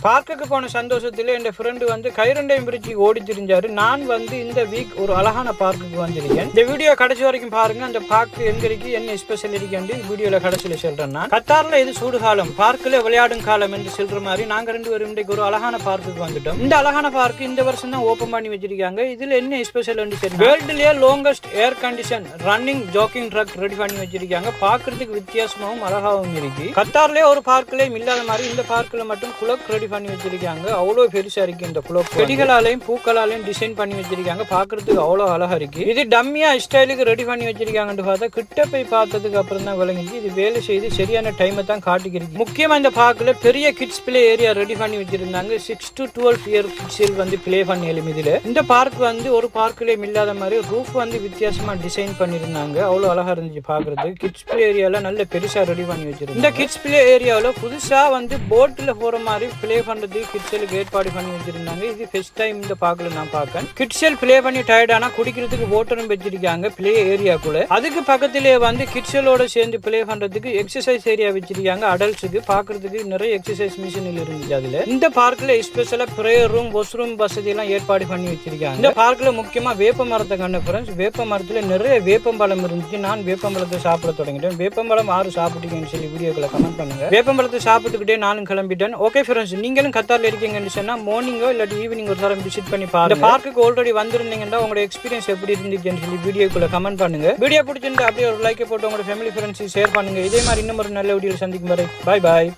பார்க்குக்கு போன சந்தோஷத்துல என் ஃப்ரெண்டு வந்து கைரண்டையும் பிரிட்ஜி ஓடி திரிஞ்சாரு. நான் வந்து இந்த வீக் ஒரு அழகான பார்க்குக்கு வந்திருக்கேன். இந்த வீடியோ கடைசி வரைக்கும் பாருங்க. அந்த பார்க்கு எங்க இருக்கு, என்ன ஸ்பெஷல் இருக்கு வீடியோல கடைசியில சொல்றேன். நான் கத்தார்ல இது சூடுகாலம், பார்க்குல விளையாடும் காலம் என்று சொல்ற மாதிரி நாங்க ரெண்டு பேரும் இன்றைக்கு ஒரு அழகான பார்க்குக்கு வந்துட்டோம். இந்த அழகான பார்க்கு இந்த வருஷம் தான் ஓபன் பண்ணி வச்சிருக்காங்க. இதுல என்ன ஸ்பெஷல் வேர்ல்டுலயே longest air condition running jogging track ready பண்ணி வச்சிருக்காங்க. பாக்குறதுக்கு வித்தியாசமாவும் அழகாவும் இருக்கு. கத்தார்லயே ஒரு பார்க்லயும் இல்லாத மாதிரி இந்த பார்க்ல மட்டும் குளோக் ரெடி பண்ணி வச்சிருக்காங்க. அவ்வளவு பெருசா இருக்கு இந்த குளோக். செடிகளாலையும் பூக்களாலையும் டிசைன் பண்ணி வச்சிருக்காங்க. பாக்குறதுக்கு அவ்வளவு அழகா இருக்கு. இது டம்மியா ஸ்டைலுக்கு ரெடி பண்ணி வச்சிருக்காங்கன்னு பார்த்தா கிட்ட போய் பார்த்ததுக்கு அப்புறம் தான் விளங்குச்சு இது வேலை செய்து சரியான டைமை தான் காட்டிக்கிறது. முக்கியமா இந்த பார்க்ல பெரிய கிட்ஸ் பிளே ஏரியா ரெடி பண்ணி வச்சிருந்தாங்க. 6 to 12 இயர் கிட்ஸ் வந்து பிளே பண்ணி இதுல இந்த பார்க் வந்து ஒரு பார்க்லயும் இல்லாத மாதிரி ரூஃப் வந்து வித்தியாசமா டிசைன் பண்ணிருந்தாங்க. அவ்வளவு அழகா இருந்துச்சு பாக்குறதுக்கு. கிட்ஸ் பிளே ஏரியால நல்ல பெருசா ரெடி பண்ணி வச்சிருந்தாங்க. இந்த கிட்ஸ் பிளே ஏரியாவில் புதுசா வந்து போட்ல போற மாதிரி பிளே பண்றது கிட்ஸலுக்கு ஏற்பாடு பண்ணி வச்சிருந்தாங்க. இது ஃபர்ஸ்ட் டைம் இந்த பார்க்கல நான் பார்க்கேன். கிட்ஸல் பிளே பண்ணி டயர்டானா குடிக்கிறதுக்கு வாட்டரும் வச்சிருக்காங்க பிளே ஏரியாக்குள்ள. அதுக்கு பக்கத்திலே வந்து கிட்ஸலோட சேர்ந்து பிளே பண்றதுக்கு எக்ஸசைஸ் ஏரியா வச்சிருக்காங்க. அடல்ட்ஸுக்கு பாக்குறதுக்கு நிறைய எக்ஸசைஸ் மிஷினில் இருந்துச்சு. அதுல இந்த பார்க்ல ஸ்பெஷலா பிரேயர் ரூம், வாஷ்ரூம் வசதி எல்லாம் ஏற்பாடு பண்ணி வச்சிருக்காங்க. இந்த பார்க்ல முக்கியமா வேப்ப மரத்தை கண்ட ஃப்ரெண்ட்ஸ். வேப்ப மரத்துல நிறைய வேப்பம்பழம் இருந்துச்சு. நான் வேப்பம்பழத்தை சாப்பிட தொடங்கிட்டேன். வேப்பம்பழம் 6 சாப்பிட்டீங்கன்னு சொல்லி வீடியோக்களை கமெண்ட் பண்ணுங்க. வேப்பம்பழத்தை சாப்பிட்டுக்கிட்டே நானும் கிளம்பிட்டேன். ஓகே ஃப்ரெண்ட்ஸ், நீங்களும் கத்தார்ல இருக்கீங்கன்னு சொன்னா மார்னிங்கோ இல்லாட்டி ஈவினிங் ஒரு தரம் விசிட் பண்ணி பாருங்க. இந்த பார்க்குக்கு ஆல்ரெடி வந்திருந்தீங்கன்னா உங்களோட எக்ஸ்பீரியன்ஸ் எப்படி இருந்துச்சுன்னு சொல்லி வீடியோக்குள்ள கமெண்ட் பண்ணுங்க. வீடியோ பிடிச்சிருந்தா அப்படியே ஒரு லைக் போட்டு உங்களோட ஃபேமிலி ஃப்ரெண்ட்ஸுக்கு ஷேர் பண்ணுங்க. இதே மாதிரி இன்னும் ஒரு நல்ல வீடியோ சந்திக்கும் வரை பாய் பாய்.